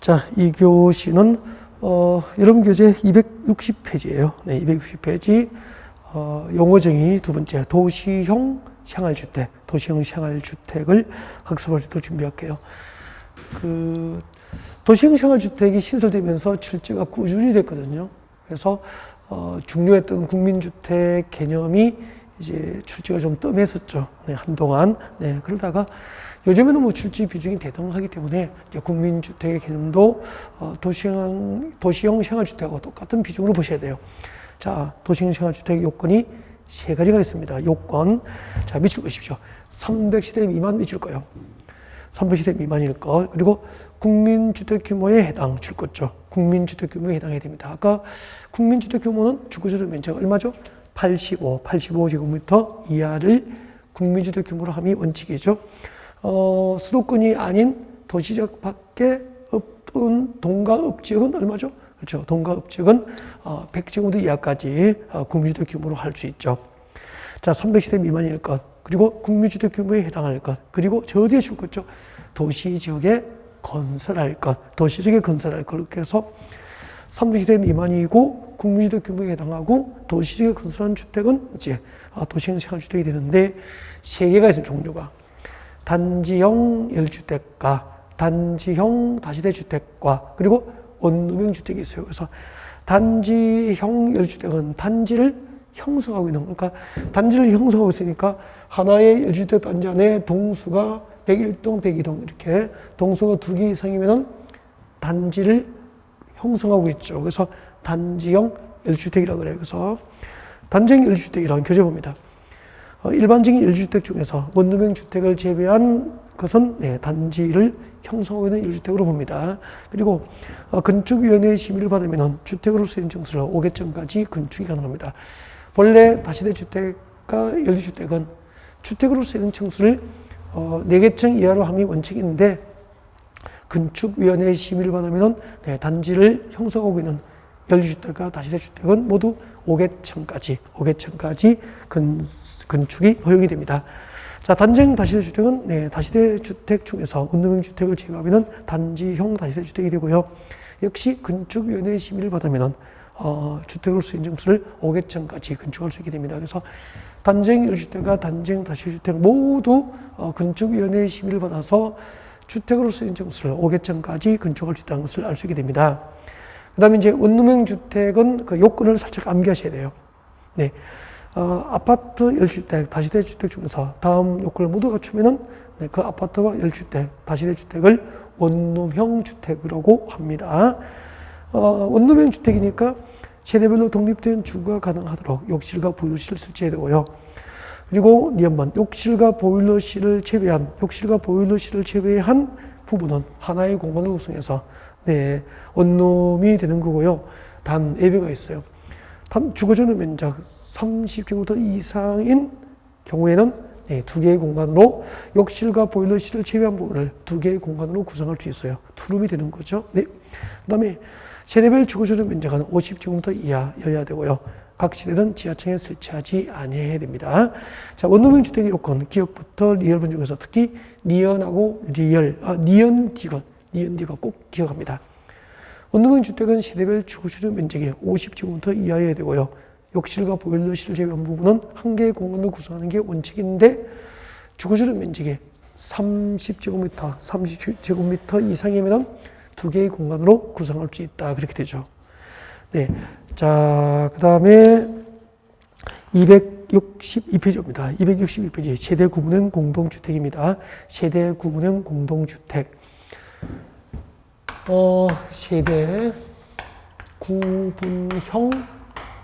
자, 이 교시는 여러분 교재 260페이지예요. 네, 260페이지 용어 정의 두 번째 도시형 생활주택, 도시형 생활주택을 학습할 수 있도록 준비할게요. 도시형 생활주택이 신설되면서 출제가 꾸준히 됐거든요. 그래서 중요했던 국민주택 개념이 이제 출제가 좀 뜸했었죠. 네, 한동안. 네, 그러다가 요즘에는 뭐 출제 비중이 대등하기 때문에 이제 국민주택의 개념도 도시형 생활주택하고 똑같은 비중으로 보셔야 돼요. 자, 도시형 생활주택 요건이 세 가지가 있습니다. 요건. 자, 미칠 것이십시오. 300세대 미만 미칠 거예요. 300세대 미만일 것. 그리고 국민주택 규모에 해당 줄 거죠. 국민주택 규모에 해당해야 됩니다. 아까 국민주택 규모는 주거지구 면적 얼마죠? 85제곱미터 이하를 국민주택 규모로 함이 원칙이죠. 수도권이 아닌 도시적 밖에 또는 동가읍 지역은 얼마죠? 그렇죠. 동가읍 지역은 100제곱미터 이하까지 국민주택 규모로 할 수 있죠. 자, 300세대 미만일 것, 그리고 국민주택 규모에 해당할 것, 그리고 저 어디에 줄 거죠? 도시지역에 건설할 것, 도시지역에 건설할 것. 그렇게 해서 300세대 미만이고 국민주택 규모에 해당하고 도시지역에 건설한 주택은 이제 도시형 생활주택이 되는데 세 개가 있습니다. 종류가. 단지형 열주택과 단지형 다시대주택과 그리고 원룸형 주택이 있어요. 그래서 단지형 열주택은 단지를 형성하고 있는, 그러니까 단지를 형성하고 있으니까 하나의 열주택 단지 안에 동수가 101동, 102동 이렇게 동수가 2개 이상이면 단지를 형성하고 있죠. 그래서 단지형 열주택이라고 그래요. 그래서 단지형 열주택이라는 교재봅니다. 일반적인 열주택 중에서 원룸형 주택을 제외한 것은 단지를 형성하고 있는 열주택으로 봅니다. 그리고 건축위원회의 심의를 받으면 주택으로 쓰인 증수를 5개층까지 건축이 가능합니다. 본래 다시대주택과 열주택은 주택으로 쓰이는 층수를 4개층 이하로 함이 원칙인데 건축위원회의 심의를 받으면 단지를 형성하고 있는 열주택과 다시대주택은 모두 5개층까지 건축이 허용이 됩니다. 자, 단지형 다시대주택은 다시대주택 중에서 원룸형 주택을 제외하면 단지형 다시대주택이 되고요. 역시 건축위원회의 심의를 받으면 주택으로 쓰인 층수를 5개층까지 건축할 수 있게 됩니다. 그래서 단지형 열주택과 단지형 다시대주택 모두 건축위원회의 심의를 받아서 주택으로 쓰인 층수를 5개층까지 건축할 수 있다는 것을 알 수 있게 됩니다. 그 다음에 이제 원룸형 주택은 그 요건을 살짝 암기하셔야 돼요. 네. 아파트 열주택, 다시대주택 중에서 다음 요건을 모두 갖추면은 그 아파트와 열주택, 다시대주택을 원룸형 주택이라고 합니다. 원룸형 주택이니까 세대별로 독립된 주거가 가능하도록 욕실과 보일러실을 설치해야 되고요. 그리고 니은번 욕실과 보일러실을 제외한 부분은 하나의 공간을 구성해서 원룸이 되는 거고요. 단 예외가 있어요. 주거지구 면적 30제곱미터 이상인 경우에는 2개의 공간으로 욕실과 보일러실을 제외한 부분을 2개의 공간으로 구성할 수 있어요. 투룸이 되는 거죠. 네. 그 다음에 세대별 주거지구 면적은 50제곱미터 이하여야 되고요. 각 시대는 지하층에 설치하지 아니해야 됩니다. 자, 원룸형 주택의 요건, 기역부터 리얼번 중에서 특히 니은하고 니은 디귿 꼭 기억합니다. 원룸형 주택은 세대별 주거지구 면적이 50제곱미터 이하여야 되고요. 욕실과 보일러실을 제외한 부분은 한 개의 공간을 구성하는 게 원칙인데 주거지구 면적이 30제곱미터 이상이면 2개의 공간으로 구성할 수 있다. 그렇게 되죠. 네. 자, 그 다음에 262페이지입니다. 262페이지. 세대 구분형 공동주택입니다. 세대 구분형 공동주택. 세대 구분형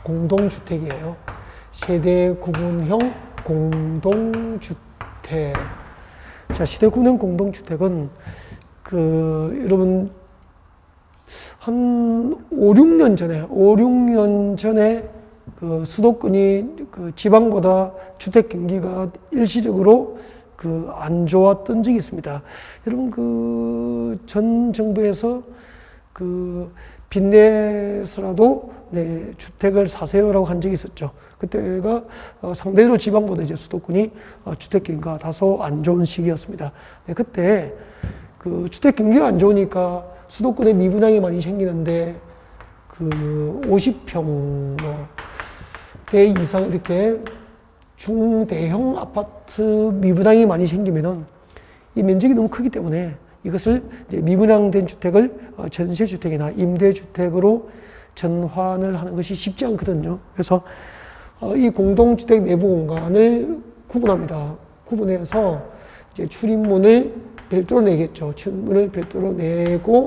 공동주택이에요. 세대 구분형 공동주택. 자, 세대 구분형 공동주택은 여러분 한 5, 6년 전에 수도권이 지방보다 주택 경기가 일시적으로 안 좋았던 적이 있습니다. 여러분 전 정부에서 빚내서라도 주택을 사세요라고 한 적이 있었죠. 그때가 상대적으로 지방보다 이제 수도권이 주택 경기가 다소 안 좋은 시기였습니다. 그때 주택 경기가 안 좋으니까 수도권에 미분양이 많이 생기는데, 50평, 대 이상 이렇게 중대형 아파트 미분양이 많이 생기면은 이 면적이 너무 크기 때문에 이것을 이제 미분양된 주택을 전세주택이나 임대주택으로 전환을 하는 것이 쉽지 않거든요. 그래서 이 공동주택 내부 공간을 구분합니다. 구분해서 이제 출입문을 별도로 내겠죠. 출입문을 별도로 내고,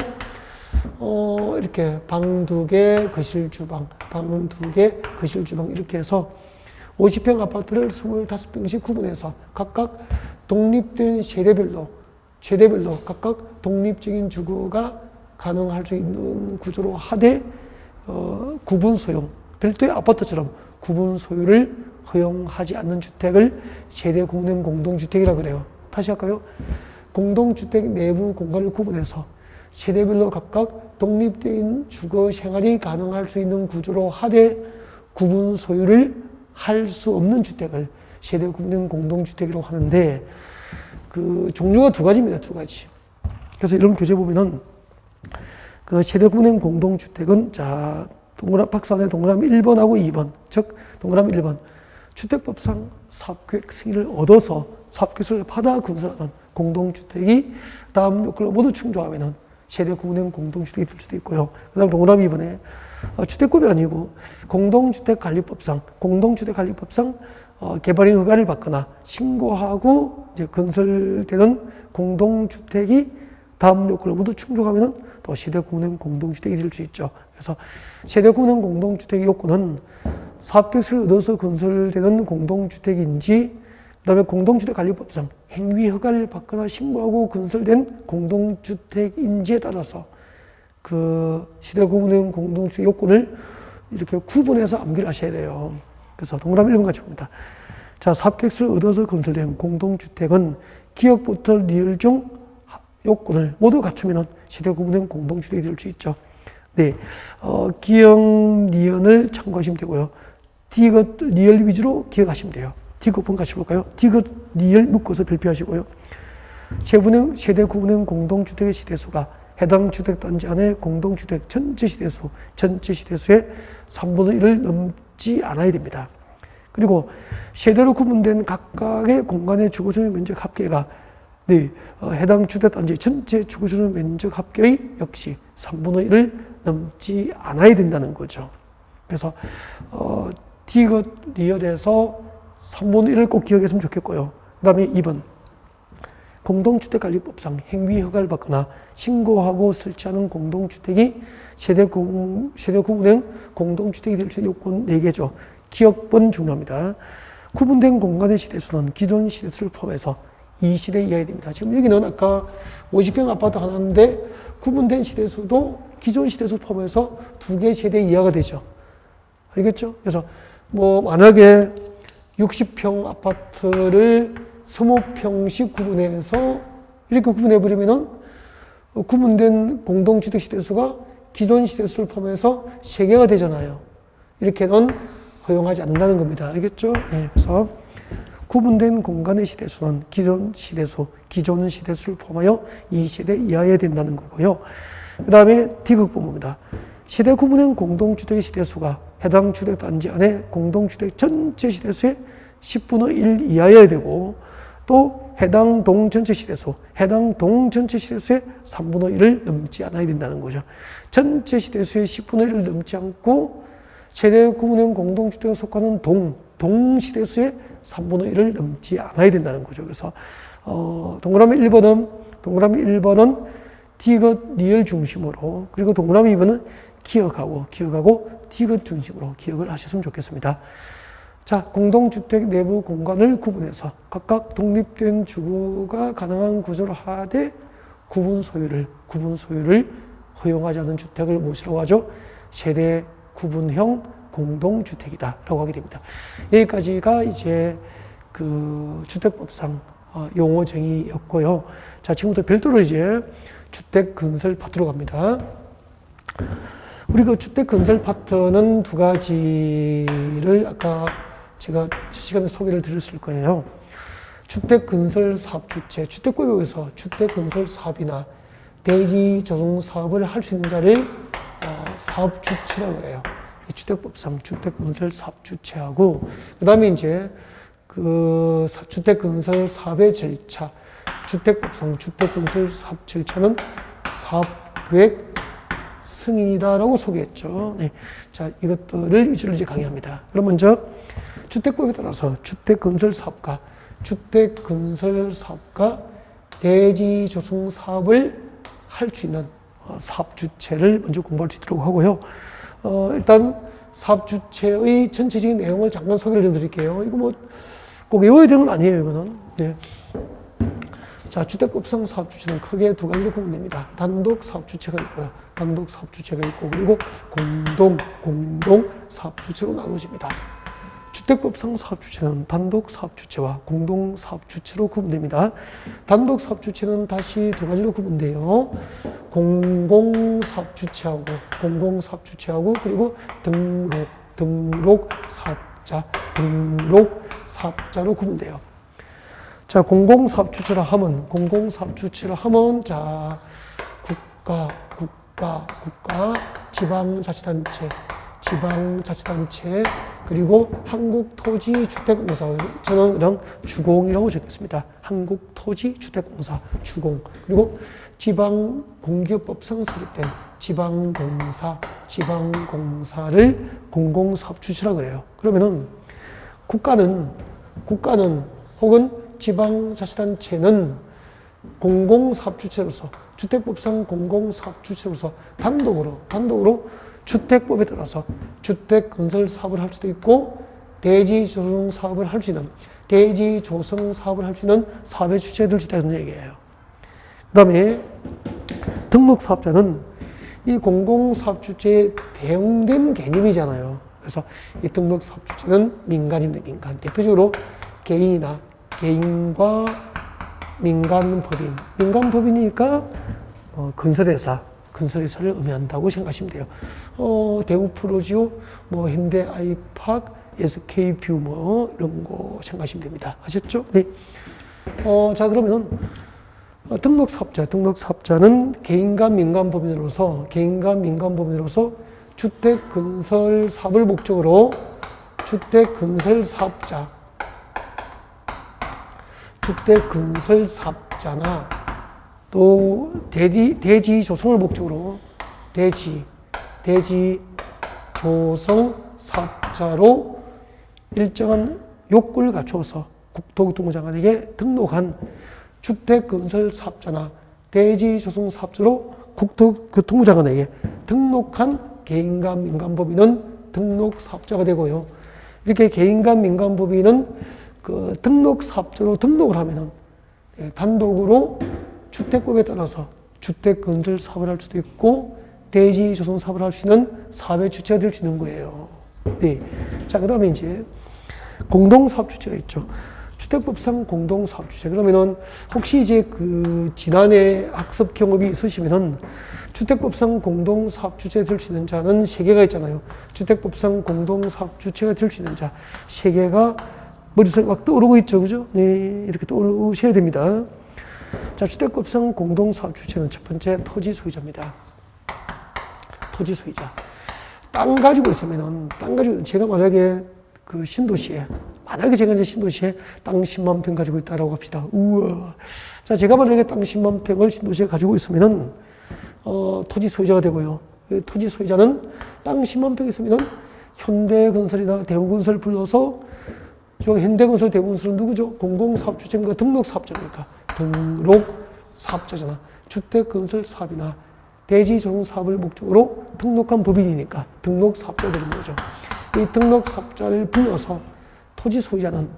이렇게 방 2개, 거실, 주방, 방 2개, 거실, 주방 이렇게 해서 50평 아파트를 25평씩 구분해서 각각 독립된 세대별로 각각 독립적인 주거가 가능할 수 있는 구조로 하되, 구분 소유, 별도의 아파트처럼 구분 소유를 허용하지 않는 주택을 세대 공동 공동주택이라고 그래요. 다시 할까요? 공동주택 내부 공간을 구분해서 세대별로 각각 독립된 주거 생활이 가능할 수 있는 구조로 하되 구분 소유를 할 수 없는 주택을 세대 공동 공동주택이라고 하는데, 그 종류가 2가지입니다. 2가지. 그래서 이런 교재 보면은 그 세대 공동 공동주택은 자 박스안에 동그라미 1번하고 2번, 즉 동그라미 1번 주택법상 사업계획 승인을 얻어서 사업계획을 받아 건설하는 공동주택이 다음 요건을 모두 충족하면은 세대 공동 공동주택이 될 수도 있고요. 그다음 동그라미 2번에 주택법이 아니고 공동주택관리법상 개발인 허가를 받거나 신고하고 이제 건설되는 공동주택이 다음 요건을 모두 충족하면은 또 세대 공동 공동주택이 될 수 있죠. 그래서 세대 공동 공동주택의 요건은 사업계획을 얻어서 건설되는 공동주택인지, 그다음에 공동주택관리법상 행위 허가를 받거나 신고하고 건설된 공동주택인지에 따라서 그 세대 공동 공동주택 요건을 이렇게 구분해서 암기를 하셔야 돼요. 그래서 동그라미 1번 같이 봅니다. 자, 사업계획을 얻어서 건설된 공동주택은 기역부터 리을 중 요건을 모두 갖추면 세대 공동 공동주택이 될 수 있죠. 네, 기역 리을을 참고하시면 되고요. 디귿 리을 위주로 기억하시면 돼요. 디귿 같이 볼까요? 디귿 리을 묶어서 별표하시고요. 세대 구분형 공동주택의 시대수가 해당 주택단지 안에 공동주택 전체 시대수의 3분의 1을 넘지 않아야 됩니다. 그리고 세대로 구분된 각각의 공간의 주거주택 면적 합계가 해당 주택단지 전체 주거주택 면적 합계의 역시 3분의 1을 넘지 않아야 된다는 거죠. 그래서 디귿 리얼에서 3분의 1을 꼭 기억했으면 좋겠고요. 그 다음에 2번 공동주택관리법상 행위 허가를 받거나 신고하고 설치하는 공동주택이 세대 구분형 공동주택이 될 수 있는 요건 4개죠. 기억번 중요합니다. 구분된 공간의 시대수는 기존 시대수를 포함해서 2세대 이하야 됩니다. 지금 여기는 아까 50평 아파트 하나인데 구분된 시대수도 기존 시대수 포함해서 2개 세대 이하가 되죠. 알겠죠? 그래서 뭐 만약에 60평 아파트를 20평씩 구분해서 이렇게 구분해버리면은 구분된 공동주택 시대수가 기존 시대수를 포함해서 3개가 되잖아요. 이렇게는 허용하지 않는다는 겁니다. 알겠죠? 네, 그래서 구분된 공간의 시대수는 기존 시대수를 포함하여 2세대 이하여야 된다는 거고요. 그 다음에 디귿부입니다. 시대 구분형 공동주택의 시대수가 해당 주택단지 안에 공동주택 전체 시대수의 10분의 1 이하여야 되고, 또 해당 동 전체 시대수의 3분의 1을 넘지 않아야 된다는 거죠. 전체 시대수의 10분의 1을 넘지 않고 세대 구분형 공동주택에 속하는 동 시대수의 3분의 1을 넘지 않아야 된다는 거죠. 그래서 동그라미 1번은 디귿 리을 중심으로, 그리고 동그라미 2번은 기억하고 디귿 중심으로 기억을 하셨으면 좋겠습니다. 자, 공동주택 내부 공간을 구분해서 각각 독립된 주거가 가능한 구조로 하되 구분 소유를 허용하지 않는 주택을 무엇이라고 하죠? 세대 구분형 공동주택이다라고 하게 됩니다. 여기까지가 이제 그 주택법상 용어 정의였고요. 자, 지금부터 별도로 이제 주택 건설 파트로 갑니다. 우리 그 주택 건설 파트는 2가지를 아까 제가 시간에 소개를 드렸을 거예요. 주택 건설 사업 주체, 주택구역에서 주택 건설 사업이나 대지 조성 사업을 할 수 있는 자를 사업 주체라고 해요. 주택법상 주택건설 사업 주체하고, 그 다음에 이제 그 주택건설 사업의 절차, 주택법상 주택건설 사업 절차는 사업계획 승인이다라고 소개했죠. 네. 자, 이것들을 위주로 이제 강의합니다. 그럼 먼저 주택법에 따라서 주택건설 사업가 대지 조성 사업을 할 수 있는 사업 주체를 먼저 공부할 수 있도록 하고요. 일단 사업 주체의 전체적인 내용을 잠깐 소개를 좀 드릴게요. 이거 뭐 꼭 외워야 되는 건 아니에요, 이거는. 네. 자, 주택법상 사업 주체는 크게 두 가지로 구분됩니다. 단독 사업 주체가 있고요. 단독 사업 주체가 있고, 그리고 공동 사업 주체로 나눠집니다. 주택법상 사업 주체는 단독 사업 주체와 공동 사업 주체로 구분됩니다. 단독 사업 주체는 다시 두 가지로 구분돼요. 공공 사업 주체하고 그리고 등록 사업자로 구분돼요. 자, 공공 사업 주체라 하면 자, 국가, 지방자치단체, 그리고 한국토지주택공사, 저는 그냥 주공이라고 적겠습니다. 한국토지주택공사, 주공. 그리고 지방공기업법상 설립된 지방공사를 공공사업주체라고 그래요. 그러면은 국가는 혹은 지방자치단체는 공공사업주체로서, 주택법상 공공사업주체로서 단독으로 주택법에 따라서 주택건설 사업을 할 수도 있고, 대지조성 사업을 할 수 있는 사업의 주체들 있다는 얘기예요. 그 다음에 등록사업자는 이 공공사업 주체에 대응된 개념이잖아요. 그래서 이 등록사업 주체는 민간입니다. 민간. 대표적으로 개인과 민간법인이니까 건설회사를 의미한다고 생각하시면 돼요. 대우 프로지오, 뭐 현대 아이팍, SK뷰 뭐 이런 거 생각하시면 됩니다. 아셨죠? 네. 자, 그러면은 등록사업자는 개인과 민간법인으로서 주택건설 사업을 목적으로 주택건설사업자나 또 대지 조성을 목적으로 대지 조성 사업자로 일정한 요건을 갖추어서 국토교통부 장관에게 등록한 주택건설 사업자나 대지 조성 사업자로 국토교통부 장관에게 등록한 개인과 민간법인은 등록 사업자가 되고요. 이렇게 개인과 민간법인은 그 등록 사업자로 등록을 하면은 단독으로 주택법에 따라서 주택건설 사업을 할 수도 있고, 대지 조성 사업을 할 수 있는 사업의 주체가 될 수 있는 거예요. 네. 자, 그 다음에 이제 공동사업 주체가 있죠. 주택법상 공동사업 주체. 그러면은 혹시 이제 그 지난해 학습 경험이 있으시면은 주택법상 공동사업 주체가 될 수 있는 자는 3개가 있잖아요. 주택법상 공동사업 주체가 될 수 있는 자 3개가 머릿속에 막 떠오르고 있죠. 그죠? 네. 이렇게 떠오르셔야 됩니다. 자, 주택법상 공동사업 주체는 첫 번째 토지 소유자입니다. 토지 소유자. 땅 가지고 있으면은, 제가 만약에 그 신도시에 땅 10만 평 가지고 있다라고 합시다. 우와. 자, 제가 만약에 땅 10만 평을 신도시에 가지고 있으면은, 토지 소유자가 되고요. 토지 소유자는 땅 10만 평 있으면은 현대건설이나 대우건설 불러서, 현대건설, 대우건설은 누구죠? 공공사업주체인가 등록사업자입니까? 등록사업자잖아. 주택건설 사업이나 대지조성 사업을 목적으로 등록한 법인이니까 등록사업자가 되는 거죠. 이 등록사업자를 불러서 토지 소유자는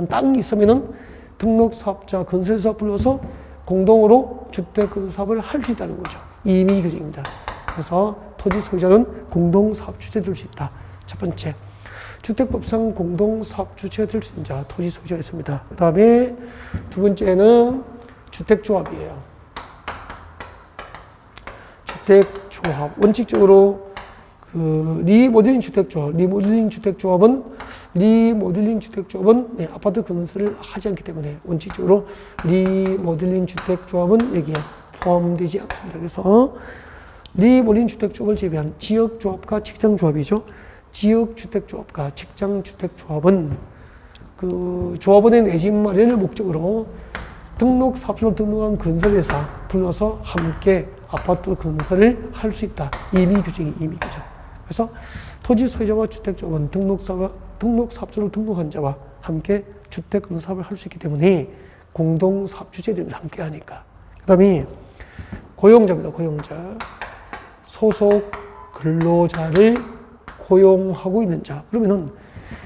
땅이 있으면은 등록사업자, 건설사업 불러서 공동으로 주택건설 사업을 할 수 있다는 거죠. 이미 규정입니다. 그래서 토지 소유자는 공동사업 주체가 될 수 있다. 첫 번째. 주택법상 공동사업 주체가 될 수 있는 자, 토지 소유자가 있습니다. 그 다음에 두 번째는 주택조합이에요. 주택조합. 원칙적으로 리모델링 주택조합은 아파트 건설을 하지 않기 때문에 원칙적으로 리모델링 주택조합은 여기에 포함되지 않습니다. 그래서 리몰린 주택조합을 제외한 지역조합과 직장조합이죠. 지역주택조합과 직장주택조합은 그 조합원의 내 집 마련을 목적으로 등록사업자로 등록한 건설회사 불러서 함께 아파트 건설을 할 수 있다. 임의 규정이 임의 규정. 그래서 토지 소유자와 주택조합은 등록사업자로 등록한 자와 함께 주택 건설 사업을 할 수 있기 때문에 공동사업 주체들이 함께 하니까. 그 다음에 고용자입니다. 고용자. 소속 근로자를 고용하고 있는 자. 그러면은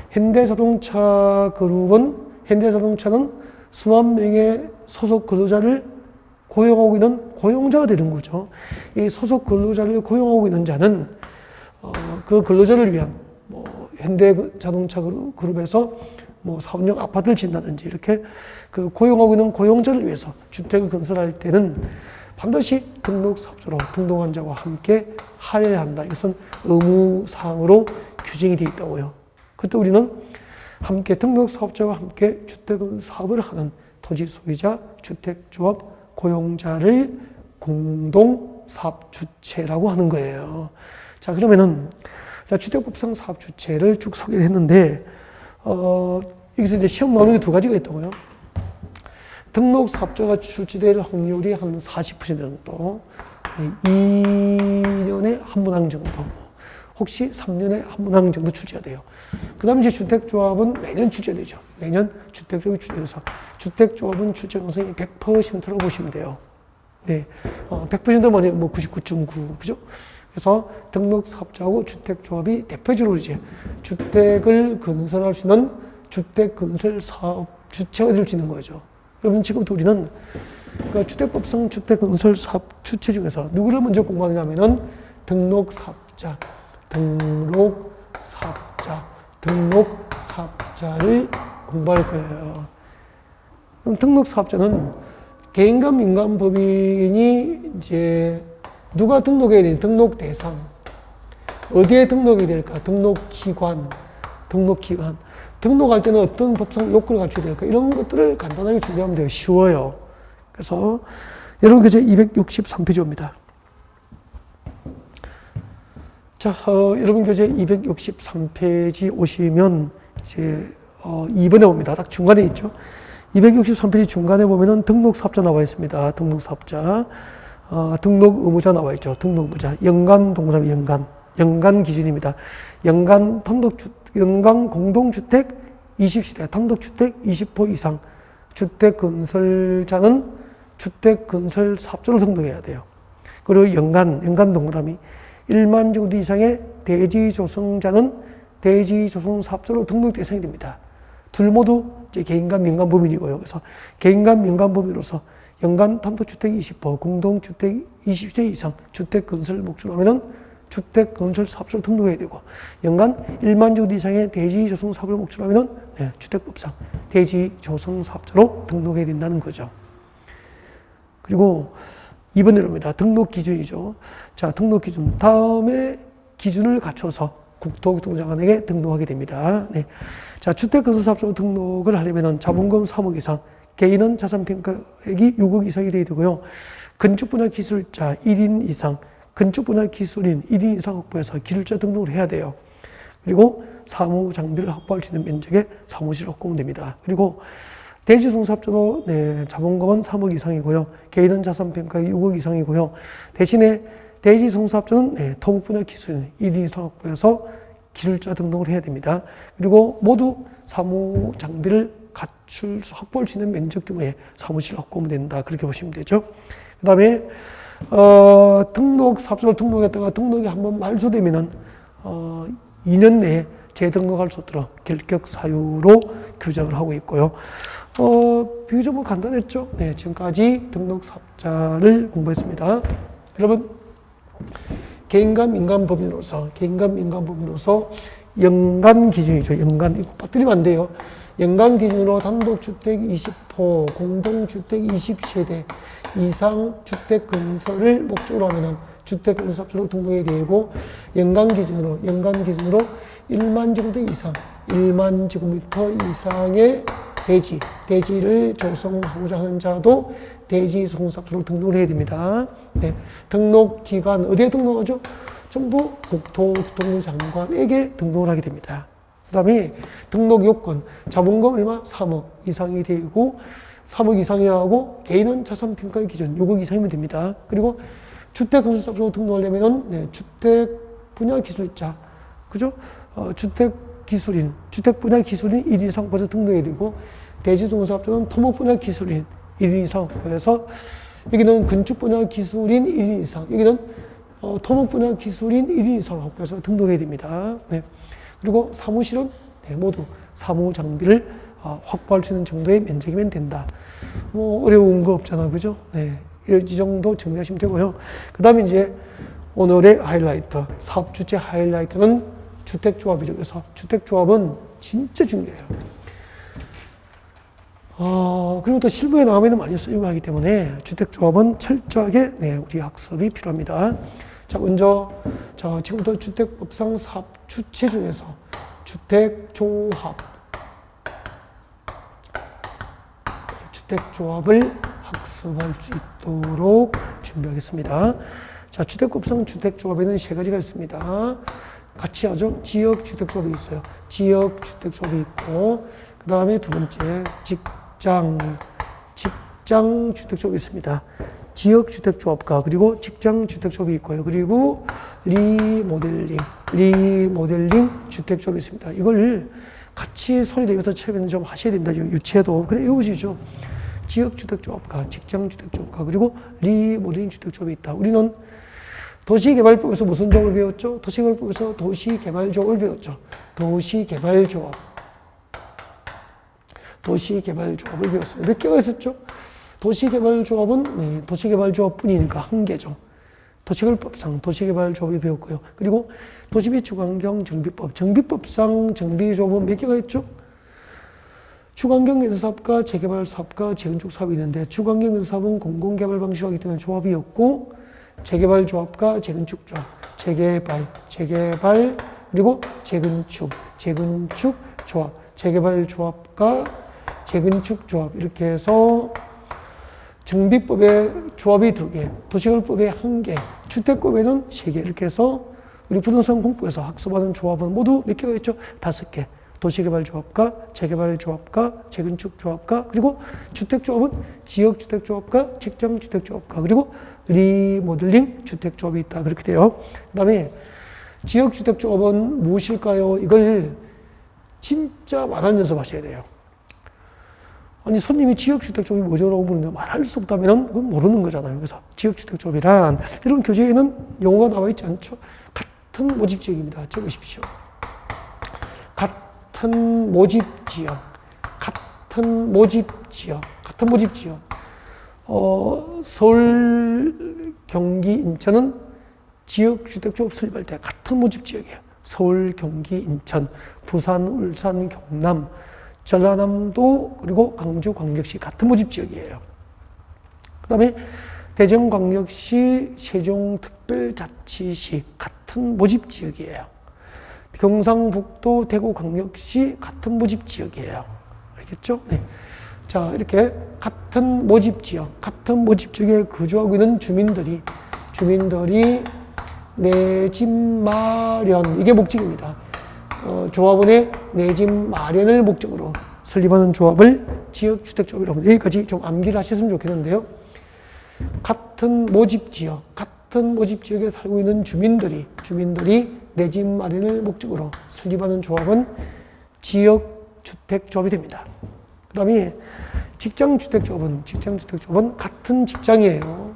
현대자동차 그룹은 현대자동차는 수만 명의 소속 근로자를 고용하고 있는 고용자가 되는 거죠. 이 소속 근로자를 고용하고 있는 자는 그 근로자를 위한 현대자동차 그룹에서 사업용 아파트를 짓는다든지 이렇게 그 고용하고 있는 고용자를 위해서 주택을 건설할 때는 반드시 등록사업자로 등록한 자와 함께 하여야 한다. 이것은 의무사항으로 규정이 되어 있다고요. 그때 우리는 함께 등록사업자와 함께 주택 사업을 하는 토지 소유자, 주택조합, 고용자를 공동사업 주체라고 하는 거예요. 자, 그러면은 주택법상 사업 주체를 쭉 소개를 했는데 여기서 이제 시험 나오는 게 두 가지가 있다고요. 등록사업자가 출지될 확률이 한 40% 정도, 2년에 한 문항 정도, 혹시 3년에 한 문항 정도 출제가 돼요. 그 다음에 이제 주택조합은 매년 출제되죠. 매년 주택조합이 출제돼서 주택조합은 출제 가능성이 100%라고 보시면 돼요. 네, 100%면 99.9, 그죠? 그래서 등록사업자하고 주택조합이 대표적으로 이제 주택을 건설할 수 있는 주택건설사업 주체가 될 수 있는 거죠. 여러분 지금부터 우리는 그 주택법상 주택건설사업 주체 중에서 누구를 먼저 공부하느냐면은 등록사업자를 공부할 거예요. 그럼 등록사업자는 개인과 민간 법인이 이제 누가 등록해야 되니? 등록 대상. 어디에 등록이 될까? 등록기관. 등록할 때는 어떤 법상 요건을 갖춰야 될까? 이런 것들을 간단하게 준비하면 돼요. 쉬워요. 그래서 여러분 교재 263페이지입니다. 자, 여러분 교재 263페이지 오시면 이제 2번에 봅니다. 딱 중간에 있죠. 263페이지 중간에 보면은 등록사업자 나와 있습니다. 등록사업자. 등록 의무자 나와 있죠. 등록 의무자. 연간 동그라미 연간 기준입니다. 연간 공동주택 20세대, 단독주택 20% 이상, 주택건설자는 주택건설사업자로 등록해야 돼요. 그리고 연간 동그라미 1만 제곱미터 이상의 대지조성자는 대지조성사업자로 등록 대상이 됩니다. 둘 모두 이제 개인과 민간 법인이고요. 그래서 개인과 민간 법인으로서 연간 단독주택 20%, 공동주택 20세 이상 주택건설 목적으로 하면은 주택건설사업자로 등록해야 되고, 연간 1만 제곱미터 이상의 대지조성사업을 목적으로 하면은 주택법상 대지조성사업자로 등록해야 된다는 거죠. 그리고 2번으로입니다. 등록 기준이죠. 자, 등록 기준. 다음에 기준을 갖춰서 국토교통장관에게 등록하게 됩니다. 네. 자, 주택건설사업자로 등록을 하려면은 자본금 3억 이상, 개인은 자산평가액이 6억 이상이 돼야 되고요. 건축분야 기술자 1인 이상, 건축분야 기술인 1인 이상 확보해서 기술자 등록을 해야 돼요. 그리고 사무장비를 확보할 수 있는 면적의 사무실을 확보하면 됩니다. 그리고 대지조성사업자도 자본금은 3억 이상이고요. 개인은 자산평가액이 6억 이상이고요. 대신에 대지조성사업자는 토목분야 기술인 1인 이상 확보해서 기술자 등록을 해야 됩니다. 그리고 모두 사무장비를 확보할 수 있는 면적 규모의 사무실을 확보하면 된다. 그렇게 보시면 되죠. 그 다음에 등록사업자로 등록했다가 등록이 한번 말소되면은 2년 내에 재등록할 수 있도록 결격 사유로 규정을 하고 있고요. 비교적 간단했죠. 네, 지금까지 등록사업자를 공부했습니다. 여러분, 개인과 민간 법인으로서 연간 기준이죠. 연간, 이거 빠뜨리면 안 돼요. 연간 기준으로 단독주택 20호, 공동주택 20세대 이상 주택 건설을 목적으로 하면은 주택건설사업자로 등록해야 되고, 연간 기준으로 1만 제곱미터 이상, 1만 제곱미터 이상의 대지를 조성하고자 하는 자도 대지송사업자로 등록을 해야 됩니다. 네. 등록기관 어디에 등록하죠? 전부 국토교통부 장관에게 등록을 하게 됩니다. 그 다음에 등록 요건, 자본금 얼마? 3억 이상이 되고 3억 이상이야 하고 개인은 자산평가의 기준 6억 이상이면 됩니다. 그리고 주택건설사업자로 등록하려면은 네, 주택 분야 기술자, 그죠? 주택 기술인, 주택 분야 기술인 1인 이상 먼저 등록해야 되고 대지송사업자는 토목 분야 기술인 1인 이상. 그래서 여기는 건축 분야 기술인 1인 이상, 여기는 토목 분야 기술인 1인 이상 그래서 등록해야 됩니다. 네. 그리고 사무실은 네, 모두 사무 장비를 확보할 수 있는 정도의 면적이면 된다. 뭐 어려운 거 없잖아, 그죠? 네. 이 정도 정리하시면 되고요. 그 다음에 이제 오늘의 하이라이트, 사업 주체 하이라이트는 주택조합이죠. 그래서 주택조합은 진짜 중요해요. 그리고 또 실무에 나오면 많이 쓰이고 하기 때문에 주택조합은 철저하게 네, 우리 학습이 필요합니다. 자, 먼저 지금부터 주택법상 사업 주체 중에서 주택조합을 학습할 수 있도록 준비하겠습니다. 자, 주택법상 주택조합에는 세 가지가 있습니다. 같이 하죠. 지역주택조합이 있어요. 지역주택조합이 있고, 그 다음에 두 번째, 직장주택조합이 있습니다. 지역주택조합과 그리고 직장주택조합이 있고요. 그리고 리모델링 주택조합이 있습니다. 이걸 같이 소리 내면서 처음에는 좀 하셔야 됩니다. 유치해도. 그래, 이것이죠. 지역주택조합과 직장주택조합과 그리고 리모델링 주택조합이 있다. 우리는 도시개발법에서 무슨 조합을 배웠죠? 도시개발법에서 도시개발조합을 배웠죠. 도시개발조합을 배웠어요. 몇 개가 있었죠? 도시개발조합은 네, 도시개발조합뿐이니까 한 개죠. 도시개발법상 도시개발조합이 배웠고요. 그리고 도시비 주거환경 정비법, 정비법상 정비조합은 몇 개가 있죠? 주거환경 개선사업과 재개발사업과 재건축 사업이 있는데 주거환경 개선사업은 공공개발 방식으로 하기 때문에 조합이었고 재개발조합과 재건축조합, 재개발 그리고 재건축조합, 재개발조합과 재건축조합 이렇게 해서 정비법에 조합이 2개, 도시개발법에 1개, 주택법에는 3개 이렇게 해서 우리 부동산 공부에서 학습하는 조합은 모두 몇 개가 있죠? 5개. 도시개발조합과 재개발조합과 재건축조합과 그리고 주택조합은 지역주택조합과 직장주택조합과 그리고 리모델링 주택조합이 있다. 그렇게 돼요. 그 다음에 지역주택조합은 무엇일까요? 이걸 진짜 말하는 연습하셔야 돼요. 아니 손님이 지역주택조합이 뭐죠라고 물으면 말할 수 없다면 그건 모르는 거잖아요. 그래서 지역주택조합이란 이런 교재에는 용어가 나와 있지 않죠. 같은 모집지역입니다. 적으십시오. 같은 모집지역. 서울, 경기, 인천은 지역주택조합 설립할 때 같은 모집지역이에요. 서울, 경기, 인천, 부산, 울산, 경남, 전라남도 그리고 광주광역시 같은 모집지역이에요. 그 다음에 대전광역시, 세종특별자치시 같은 모집지역이에요. 경상북도, 대구광역시 같은 모집지역이에요. 알겠죠? 네. 자, 이렇게 같은 모집지역에 거주하고 있는 주민들이 내 집 마련, 이게 목적입니다. 조합원의 내 집 마련을 목적으로 설립하는 조합을 지역주택조합이라고 합니다. 여기까지 좀 암기를 하셨으면 좋겠는데요. 같은 모집지역에 살고 있는 주민들이 내 집 마련을 목적으로 설립하는 조합은 지역주택조합이 됩니다. 그 다음에 직장주택조합은 같은 직장이에요.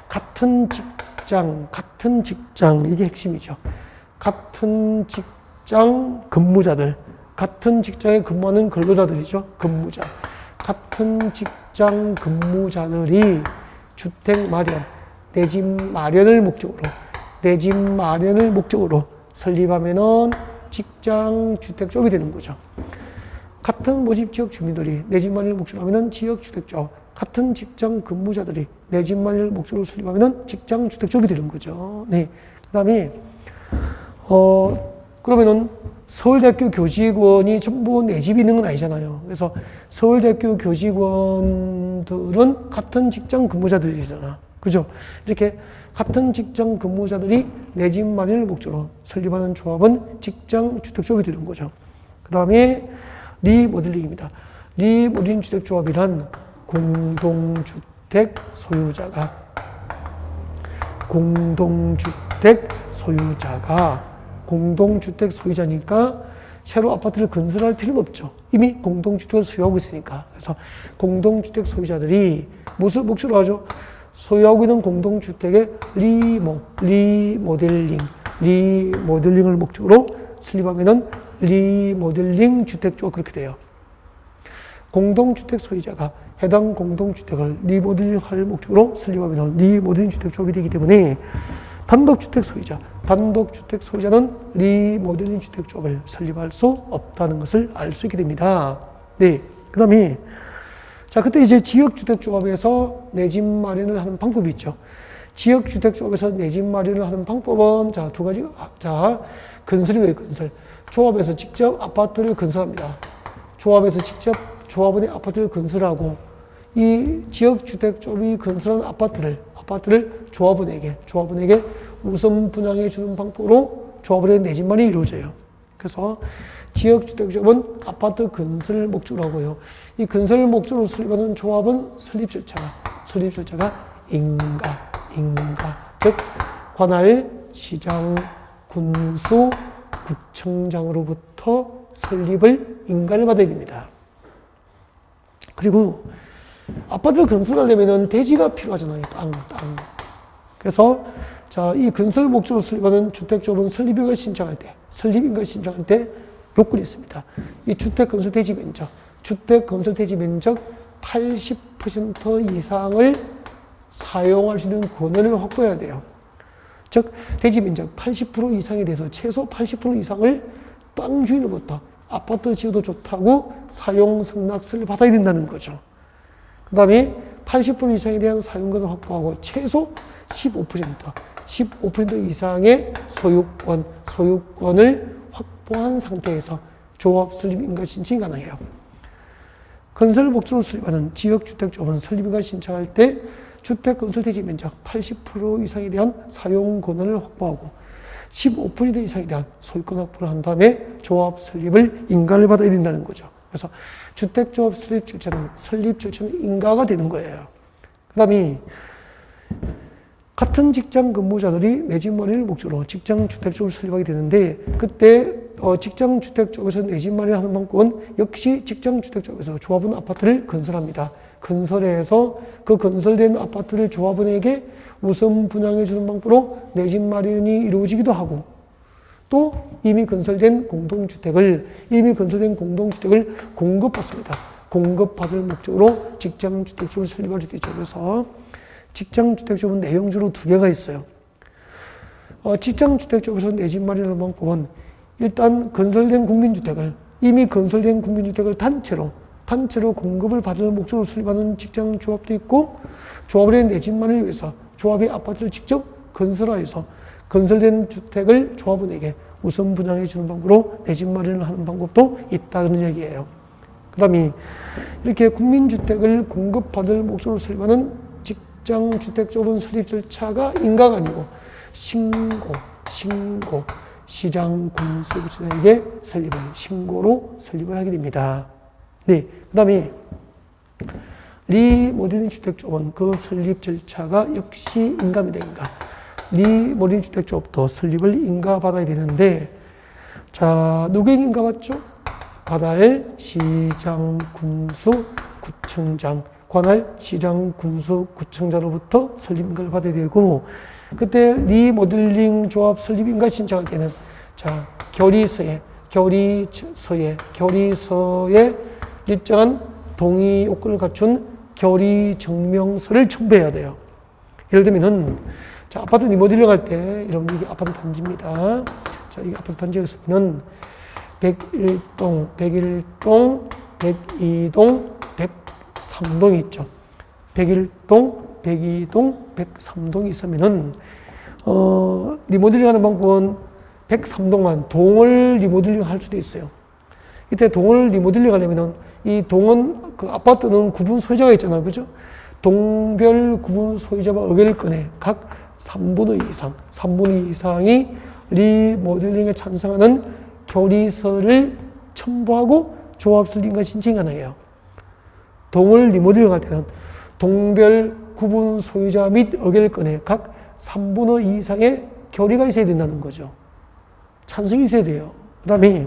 같은 직장, 이게 핵심이죠. 같은 직장 근무자들, 같은 직장에 근무하는 근로자들이죠. 근무자. 같은 직장 근무자들이 주택 마련, 내 집 마련을 목적으로 설립하면은 직장주택조합이 되는 거죠. 같은 모집지역 주민들이 내 집 마련을 목적으로 하면은 지역주택조합, 같은 직장 근무자들이 내 집 마련을 목적으로 설립하면은 직장주택조합이 되는 거죠. 네. 그 다음에, 그러면은 서울대학교 교직원이 전부 내 집이 있는 건 아니잖아요. 그래서 서울대학교 교직원들은 같은 직장 근무자들이잖아. 그죠? 이렇게 같은 직장 근무자들이 내 집 마련을 목적으로 설립하는 조합은 직장 주택조합이 되는 거죠. 그 다음에 리모델링입니다. 리모델링 주택조합이란 공동주택 소유자니까 새로 아파트를 건설할 필요는 없죠. 이미 공동주택을 소유하고 있으니까. 그래서 공동주택 소유자들이 무엇을 목적으로 하죠? 소유하고 있는 공동주택의 리모델링을 목적으로 설립하면은 리모델링 주택조합 그렇게 돼요. 공동주택 소유자가 해당 공동주택을 리모델링할 목적으로 설립하면 리모델링 주택조합이 되기 때문에 단독주택 소유자는 리모델링 주택조합을 설립할 수 없다는 것을 알 수 있게 됩니다. 네. 그 다음에 자, 그때 이제 지역주택조합에서 내 집 마련을 하는 방법이 있죠. 지역주택조합에서 내 집 마련을 하는 방법은 자, 두 가지. 자, 건설이에요, 건설. 조합에서 직접 아파트를 건설합니다. 조합에서 직접 조합원의 아파트를 건설하고 이 지역주택조합이 건설한 아파트를 조합원에게 우선 분양해 주는 방법으로 조합원의 내 집 마련이 이루어져요. 그래서 지역주택조합은 아파트 건설을 목적으로 하고요. 이 건설을 목적으로 설립하는 조합은 설립 절차가 인가, 즉 관할, 시장, 군수, 구청장으로부터 설립을 인가를 받아야 됩니다. 그리고 아파트를 건설하려면 대지가 필요하잖아요. 땅. 그래서 자, 이 건설 목적으로 설립하는 주택조합은 설립인가 신청할 때 요건이 있습니다. 이 주택 건설 대지 면적 80% 이상을 사용할 수 있는 권한을 확보해야 돼요. 즉 대지 면적 80% 이상에 대해서 최소 80% 이상을 땅 주인으로부터 아파트 지어도 좋다고 사용 승낙서를 받아야 된다는 거죠. 그 다음에 80% 이상에 대한 사용권을 확보하고 최소 15% 이상의 소유권을 확보한 상태에서 조합 설립 인가 신청이 가능해요. 건설 목적으로 설립하는 지역주택조합은 설립 인가 신청할 때 주택 건설 대지 면적 80% 이상에 대한 사용 권한을 확보하고 15% 이상에 대한 소유권 확보를 한 다음에 조합 설립을 인가를 받아야 된다는 거죠. 그래서 주택조합 설립 절차는 인가가 되는 거예요. 그 다음에 같은 직장 근무자들이 내 집 마련을 목적으로 직장주택조합을 설립하게 되는데 그때 직장주택조합에서 내 집 마련하는 방법은 역시 직장주택조합에서 조합원 아파트를 건설합니다. 건설해서 그 건설된 아파트를 조합원에게 우선 분양해 주는 방법으로 내 집 마련이 이루어지기도 하고 또 이미 건설된 공동주택을 공급받습니다. 공급받을 목적으로 직장주택조합을 설립할 수도 있죠. 그래서 직장주택조합은 내용적으로 두 개가 있어요. 직장주택조합에서 내 집 마련하는 방법은 일단 이미 건설된 국민주택을 단체로 공급을 받을 목적으로 설립하는 직장조합도 있고 조합원의 내 집 마련을 위해서 조합의 아파트를 직접 건설하여서 건설된 주택을 조합원에게 우선 분양해 주는 방법으로 내 집 마련을 하는 방법도 있다는 얘기예요. 그 다음에 이렇게 국민주택을 공급받을 목적으로 설립하는 직장주택조합은 설립 절차가 인가가 아니고 신고, 시장, 군수, 구청장에게 신고로 설립을 하게 됩니다. 네, 그 다음에 리모델링 주택조합은 그 설립 절차가 역시 인가입니다. 리모델링 주택조합도 설립을 인가받아야 되는데 자, 누구에게 인가받죠? 관할, 시장, 군수, 구청장 관할, 시장, 군수, 구청장으로부터 설립 인가를 받아야 되고 그때 리모델링 조합 설립 인가 신청할 때는 자, 결의서에 일정한 동의 요건을 갖춘 결의 증명서를 첨부해야 돼요. 예를 들면은 자, 아파트 리모델링 할 때 여러분 이게 아파트 단지입니다. 자, 이 아파트 단지에서는 101동, 102동, 103동이 있죠. 101동, 102동, 103동이 있으면은 리모델링 하는 방법은 103동만 동을 리모델링 할 수도 있어요. 이때 동을 리모델링 하려면은 이 동은 그 아파트는 구분 소유자가 있잖아요. 그죠? 동별 구분 소유자와 의결권의 각 3분의 2 이상, 3분의 2 이상이 리모델링에 찬성하는 결의서를 첨부하고 조합 설립과 신청 가능해요. 동을 리모델링 할 때는 동별 구분 소유자 및 의결권의 각 3분의 2 이상의 결의가 있어야 된다는 거죠. 찬성이 있어야 돼요. 그 다음에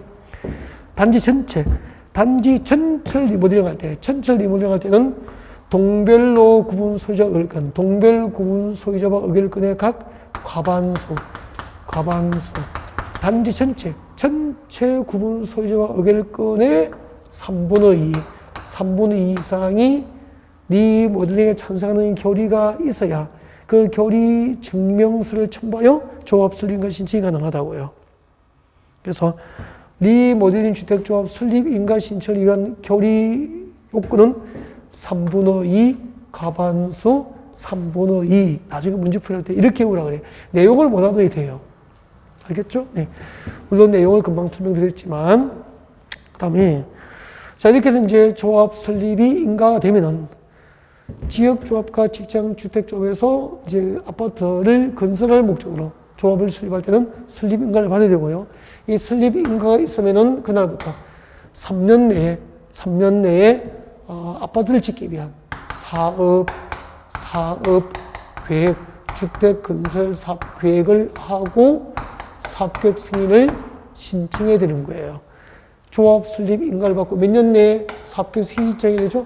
단지 전체를 리모델링 할 때, 전체를 리모델링 할 때는 동별로 구분 소유자 의결권, 동별 구분 소유자와 의결권의 각 과반수, 단지 전체 구분 소유자와 의결권의 3분의 2 이상이 리모델링에 찬성하는 결의가 있어야 그 결의 증명서를 첨부하여 조합 설립과 신청이 가능하다고요. 그래서 리모델링 주택조합 설립 인가 신청을 위한 결의 요건은 3분의 2 과반수 3분의 2 나중에 문제 풀이할 때 이렇게 오라 그래요. 내용을 못 알아도 돼요. 알겠죠? 네. 물론 내용을 금방 설명드렸지만 그 다음에 자 이렇게 해서 이제 조합 설립이 인가가 되면은 지역조합과 직장주택조합에서 이제 아파트를 건설할 목적으로 조합을 설립할 때는 설립 인가를 받아야 되고요. 이 설립 인가가 있으면은 그날부터 3년 내에 아파트를 짓기 위한 사업 계획, 주택 건설 사업 계획을 하고 사업계획 승인을 신청해야 되는 거예요. 조합 설립 인가를 받고 몇 년 내에 사업계획 승인 신청해야 되죠?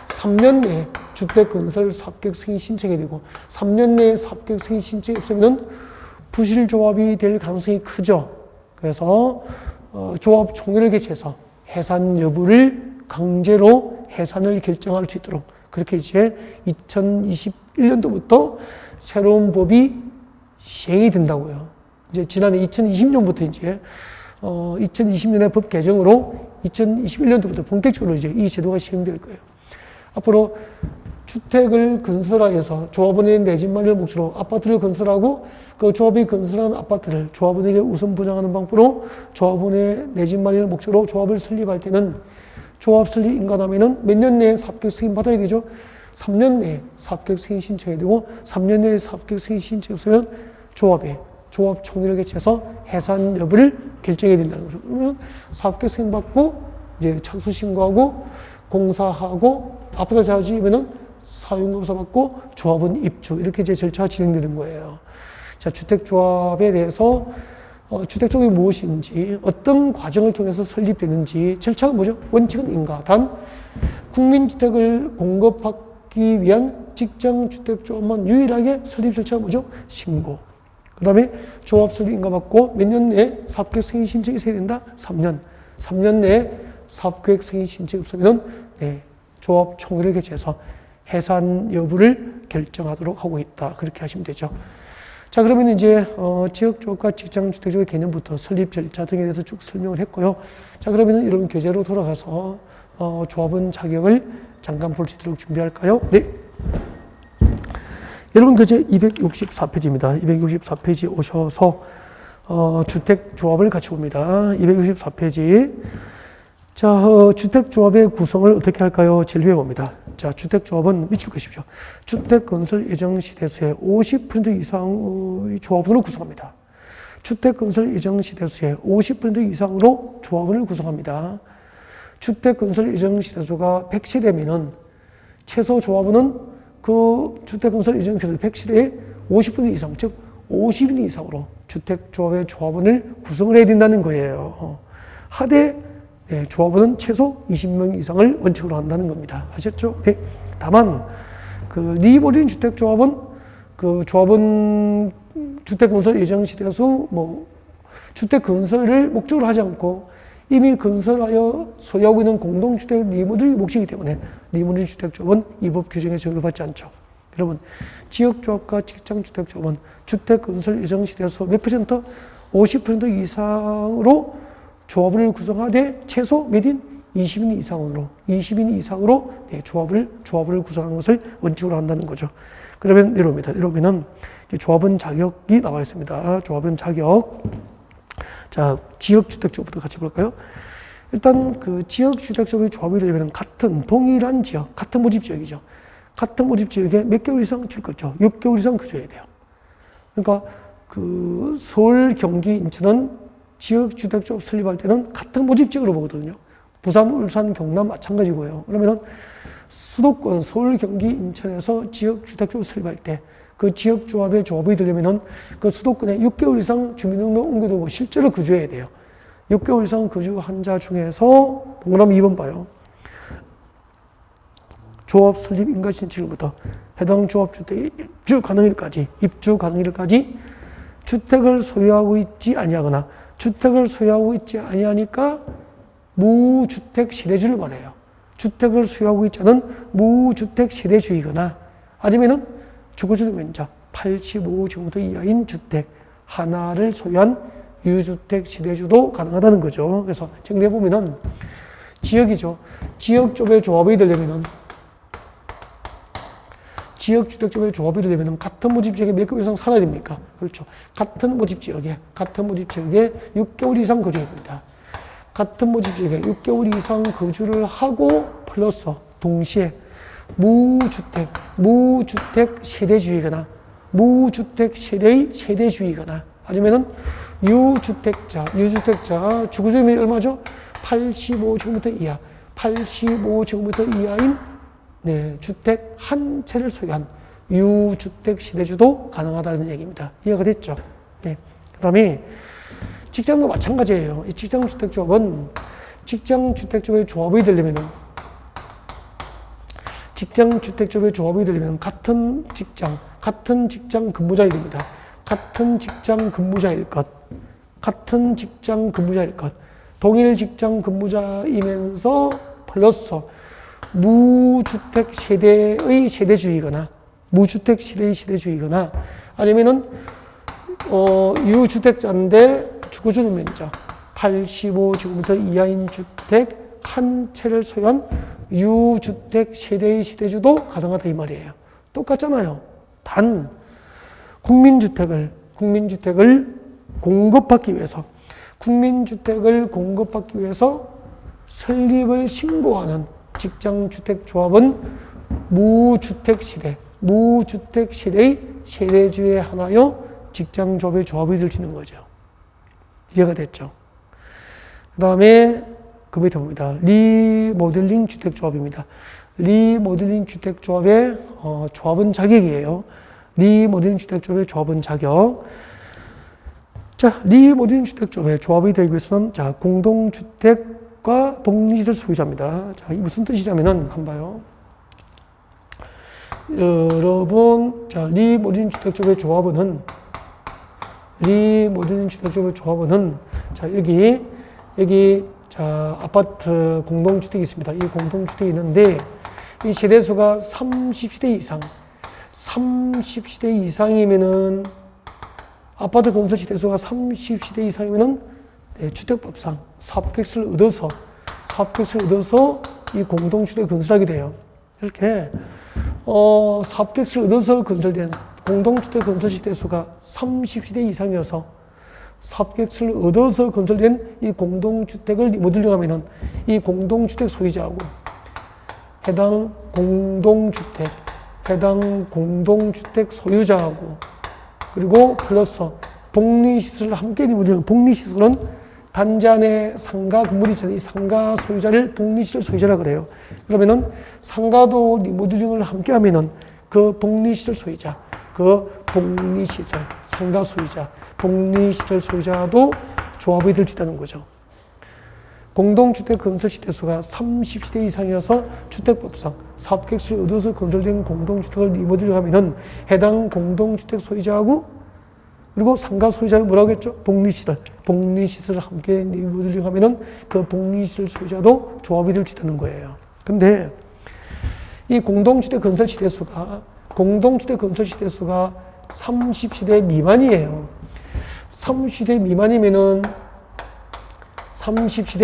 3년 내에 주택 건설 사업계획 승인 신청해야 되고 3년 내에 사업계획 승인 신청이 없으면 부실 조합이 될 가능성이 크죠. 그래서 조합 총회를 개최해서 해산 여부를 강제로 해산을 결정할 수 있도록 그렇게 이제 2021년도부터 새로운 법이 시행이 된다고요. 이제 지난해 2020년부터 이제 2020년에 법 개정으로 2021년도부터 본격적으로 이제 이 제도가 시행될 거예요. 앞으로 주택을 건설하여서 조합원의 내 집 마련을 목적으로 아파트를 건설하고 그 조합이 건설한 아파트를 조합원에게 우선 분양하는 방법으로 조합원의 내 집 마련을 목적으로 조합을 설립할 때는 조합 설립 인가하면은 몇 년 내에 사업계획 승인 받아야 되죠. 3년 내에 사업계획 승인 신청해야 되고 3년 내에 사업계획 승인 신청이 없으면 조합 총회를 개최해서 해산 여부를 결정해야 된다는 거죠. 그러면 사업계획 승인 받고 이제 착수 신고하고 공사하고 아파트 자지면은 사용검사 받고 조합원 입주 이렇게 이제 절차가 진행되는 거예요. 자, 주택조합에 대해서 주택조합이 무엇인지 어떤 과정을 통해서 설립되는지 절차가 뭐죠? 원칙은 인가. 단 국민주택을 공급하기 위한 직장주택조합만 유일하게 설립 절차가 뭐죠? 신고. 그 다음에 조합 설립 인가 받고 몇 년 내에 사업계획 승인 신청이 있어야 된다? 3년. 3년 내에 사업계획 승인 신청이 없으면 조합 총회를 개최해서 해산 여부를 결정하도록 하고 있다. 그렇게 하시면 되죠. 자, 그러면 이제 지역조합과 직장주택조합의 개념부터 설립 절차 등에 대해서 쭉 설명을 했고요. 자, 그러면 여러분 교재로 돌아가서 조합원 자격을 잠깐 볼 수 있도록 준비할까요? 네. 여러분 교재 264페이지입니다. 264페이지 오셔서 주택조합을 같이 봅니다. 264페이지. 자, 주택조합의 구성을 어떻게 할까요? 제일 위에 봅니다. 자, 주택조합은 밑줄 그십시오. 주택건설 예정시대수의 50% 이상의 조합원을 구성합니다. 주택건설 예정시대수의 50% 이상으로 조합원을 구성합니다. 주택건설 예정시대수가 100세대면은 최소 조합원은 그 주택건설 예정시대수 100세대의 50% 이상, 즉 50인 이상으로 주택조합의 조합원을 구성을 해야 된다는 거예요. 하되 조합원은 최소 20명 이상을 원칙으로 한다는 겁니다. 아셨죠? 네. 다만 그 리모델링 주택조합은 그 조합원 주택건설 예정시대수 주택 건설을 목적으로 하지 않고 이미 건설하여 소유하고 있는 공동주택 리모델링이 목적이기 때문에 리모델링 주택조합은 이 법 규정에 적용을 받지 않죠. 여러분 지역조합과 직장주택조합은 주택건설 예정시대수 몇 %? 50% 이상으로 조합을 구성하되 최소 몇인? 20인 이상으로 조합을 구성하는 것을 원칙으로 한다는 거죠. 그러면 이러면은 조합원 자격이 나와 있습니다. 조합원 자격. 자, 지역주택조합부터 같이 볼까요? 일단 그 지역주택조합의 조합이 되려면 같은 동일한 지역, 같은 모집지역이죠. 같은 모집지역에 몇 개월 이상 줄 거죠. 6개월 이상 거주해야 돼요. 그러니까 그 서울, 경기, 인천은 지역주택조합 설립할 때는 같은 모집지역으로 보거든요. 부산, 울산, 경남 마찬가지고요. 그러면은 수도권 서울, 경기, 인천에서 지역주택조합 설립할 때 그 지역조합의 조합이 되려면은 그 수도권에 6개월 이상 주민등록 옮겨두고 실제로 거주해야 돼요. 6개월 이상 거주한 자 중에서 동그라미 2번 봐요. 조합 설립 인가 신청일부터 해당 조합주택의 입주 가능일까지 주택을 소유하고 있지 아니하거나 주택을 소유하고 있지 아니하니까 무주택 세대주를 말해요. 주택을 소유하고 있지 않은 무주택 세대주이거나 아니면은 주거주택 면적 85제곱미터 이하인 주택 하나를 소유한 유주택 세대주도 가능하다는 거죠. 그래서 정리해 보면은 지역이죠. 지역조합의 조합이 되려면은 지역주택조합의 조합이 되려면 같은 모집지역에 몇 개월 이상 살아야 됩니까? 그렇죠. 같은 모집지역에 6개월 이상 거주해야 됩니다. 같은 모집지역에 6개월 이상 거주를 하고 플러스 동시에 무주택 세대주의거나 무주택 세대의 세대주의거나 아니면은 유주택자 주거주택이 얼마죠? 85제곱미터 이하 85제곱미터 이하인 네, 주택 한 채를 소유한 유주택 세대주도 가능하다는 얘기입니다. 이해가 됐죠? 네. 그 다음에 직장도 마찬가지예요. 이 직장주택조합은 직장주택조합의 조합이 되려면 같은 직장 근무자이 됩니다. 같은 직장 근무자일 것. 동일 직장 근무자이면서 플러스 무주택 세대의 세대주의거나 아니면은 유주택자인데 주거주택 면적 85제곱미터 이하인 주택 한 채를 소유한 유주택 세대의 세대주도 가능하다 이 말이에요. 똑같잖아요. 단 국민주택을 공급받기 위해서 설립을 신고하는 직장주택조합은 무주택 세대의 세대주에 한하여 직장조합의 조합이 될 수 있는 거죠. 이해가 됐죠? 그 다음에 그 밑에 봅니다. 리모델링 주택조합입니다. 리모델링 주택조합의 조합은 자격이에요. 리모델링 주택조합의 조합은 자격. 자, 리모델링 주택조합의 조합이 되기 위해서는 자, 공동주택과 복리시설 소유자입니다. 자, 이 무슨 뜻이냐면은 한번 봐요. 여러분, 자, 리모델링 주택조합의 조합원은 자, 여기 자, 아파트 공동주택이 있습니다. 이 공동주택이 있는데 이 세대수가 30세대 이상이면은 아파트 건설 세대수가 30세대 이상이면은 네, 주택법상 사업계획서를 얻어서 이 공동주택을 건설하게 돼요. 이렇게 사업계획서를 얻어서 건설된 공동주택 건설 세대수가 30세대 이상이어서 사업계획서를 얻어서 건설된 이 공동주택을 리모델링하면은 이 공동주택 소유자하고 해당 공동주택 소유자하고 그리고 플러스 복리시설을 함께 리모델링. 복리시설은 단지 안에 상가 건물이 있잖아요. 이 상가 소유자를 복리시설 소유자라 그래요. 그러면은 상가도 리모델링을 함께 하면은 그 복리시설 소유자, 상가 소유자, 복리시설 소유자도 조합이 될 수 있다는 거죠. 공동주택 건설 세대수가 30세대 이상이어서 주택법상 사업계획서를 얻어서 건설된 공동주택을 리모델링하면은 해당 공동주택 소유자하고 그리고 상가 소유자를 뭐라고 했죠? 복리시설을 함께 리모델링하면은 그 복리시설 소유자도 조합이 될 수 있다는 거예요. 근데 이 공동주택 건설 세대수가 30세대 미만이에요. 30세대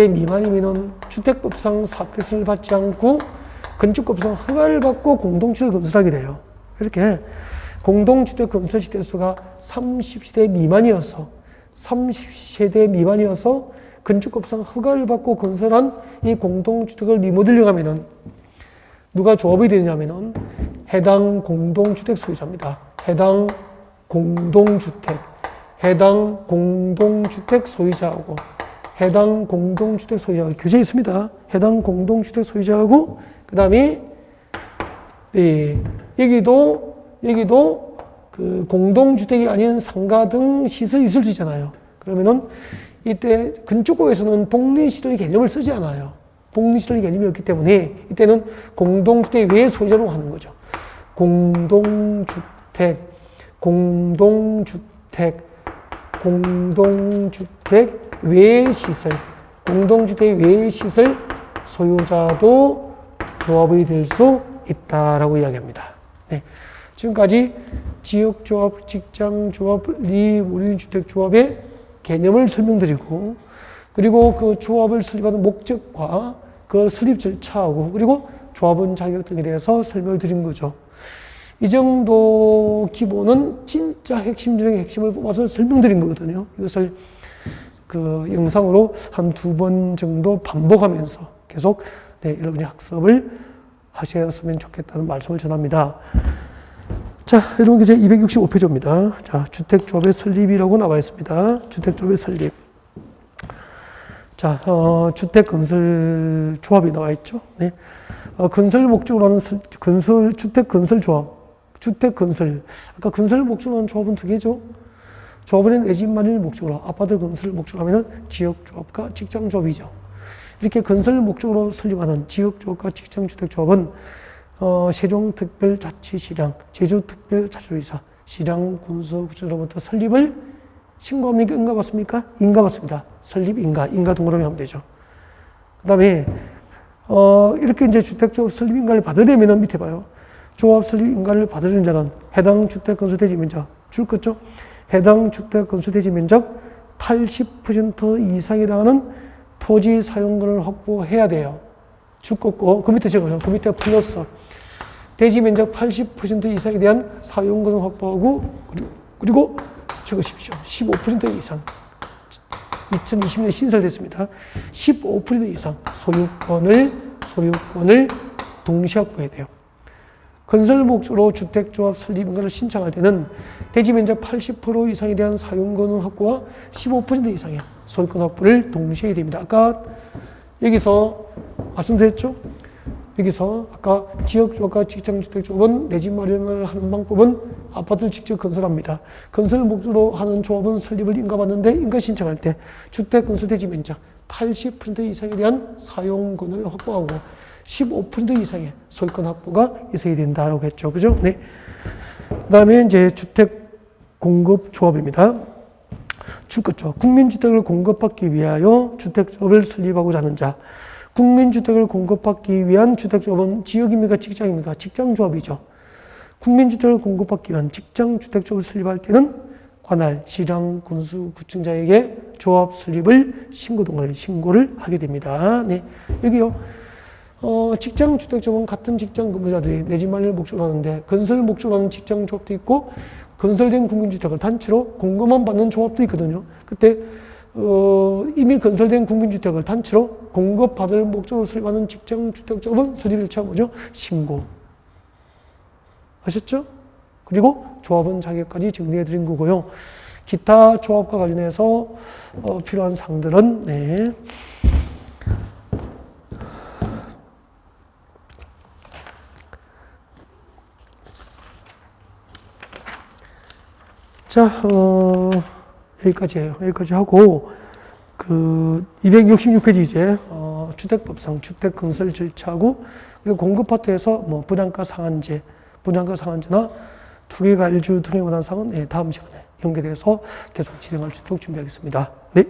미만이면은 주택법상 사업계획서를 받지 않고 건축법상 허가를 받고 공동주택 건설하게 돼요. 이렇게 공동주택 건설 세대수가 30세대 미만이어서 30세대 미만이어서 건축법상 허가를 받고 건설한 이 공동주택을 리모델링 하면은 누가 조합이 되냐면은 해당 공동주택 소유자입니다. 해당 공동주택 소유자하고 해당 공동주택 소유자가 교재에 있습니다. 해당 공동주택 소유자하고 그 다음에 여기도 그 공동주택이 아닌 상가 등 시설이 있을 수 있잖아요. 그러면은 이때 건축법에서는 복리시설 개념을 쓰지 않아요. 복리시설 개념이 없기 때문에 이때는 공동주택 외 소유자로 하는 거죠. 공동주택 외시설, 공동주택 외시설 소유자도 조합이 될 수 있다라고 이야기합니다. 네. 지금까지 지역조합, 직장조합, 리모델링주택조합의 개념을 설명드리고 그리고 그 조합을 설립하는 목적과 그 설립 절차하고 그리고 조합원 자격 등에 대해서 설명을 드린 거죠. 이 정도 기본은 진짜 핵심 중에 핵심을 뽑아서 설명드린 거거든요. 이것을 그 영상으로 한 2번 정도 반복하면서 계속 여러분이 학습을 하셨으면 좋겠다는 말씀을 전합니다. 자, 여러분 이제 265페이지입니다. 자, 주택조합의 설립이라고 나와 있습니다. 주택조합의 설립. 자, 주택건설조합이 나와 있죠. 네. 건설 목적으로 하는 주택건설. 아까 건설 목적으로 하는 조합은 2개죠. 조합원의 내 집 마련을 목적으로, 아파트 건설 목적으로 하면 지역조합과 직장조합이죠. 이렇게 건설 목적으로 설립하는 지역조합과 직장주택조합은 세종특별자치시랑, 제주특별자치도지사, 시랑, 군수, 구청으로부터 설립을 신고합니까? 인가받습니까? 인가받습니다. 설립 인가 동그라미 하면 되죠. 그 다음에 이렇게 이제 주택조합 설립 인가를 받으려면 밑에 봐요. 조합 설립 인가를 받으려는 자는 해당 주택 건설 대지 면적 줄 거죠. 해당 주택 건설 대지 면적 80% 이상에 해당하는 토지 사용권을 확보해야 돼요. 줄 거고 그 밑에 적어요. 그 밑에 플러스 대지 면적 80% 이상에 대한 사용권을 확보하고 그리고 적으십시오. 15% 이상 2020년 신설됐습니다. 15% 이상 소유권을 동시에 확보해야 돼요. 건설 목적으로 주택조합 설립 인가를 신청할 때는 대지 면적 80% 이상에 대한 사용권 확보와 15% 이상의 소유권 확보를 동시에 해야 됩니다. 아까 여기서 말씀드렸죠? 여기서 아까 지역조합과 직장주택조합은 내 집 마련을 하는 방법은 아파트를 직접 건설합니다. 건설 목적으로 하는 조합은 설립을 인가받는데 인가 신청할 때 주택 건설 대지 면적 80% 이상에 대한 사용권을 확보하고 15% 이상의 소유권 확보가 있어야 된다고 했죠. 그죠? 네. 그 다음에 이제 주택 공급 조합입니다. 주거죠. 국민주택을 공급받기 위하여 주택조합을 설립하고자 하는 자. 국민주택을 공급받기 위한 주택조합은 지역입니까? 직장입니까? 직장조합이죠. 국민주택을 공급받기 위한 직장주택조합을 설립할 때는 관할, 시랑, 군수, 구청장에게 조합 설립을 신고를 하게 됩니다. 네. 여기요. 직장주택조합은 같은 직장 근무자들이 내 집 마련을 목적으로 하는데 건설 목적으로 하는 직장조합도 있고 건설된 국민주택을 단체로 공급만 받는 조합도 있거든요. 그때 이미 건설된 국민주택을 단체로 공급받을 목적으로 설립하는 직장주택조합은 설립 절차가 뭐죠? 신고. 아셨죠? 그리고 조합원 자격까지 정리해 드린 거고요. 기타 조합과 관련해서 필요한 사항들은 네. 자, 여기까지예요. 여기까지 하고, 266페이지 이제, 주택법상 주택 건설 절차하고, 그리고 공급파트에서 뭐, 분양가 상한제나 2개 가일주 등에 관한 사항은 다음 시간에 연계돼서 계속 진행할 수 있도록 준비하겠습니다. 네.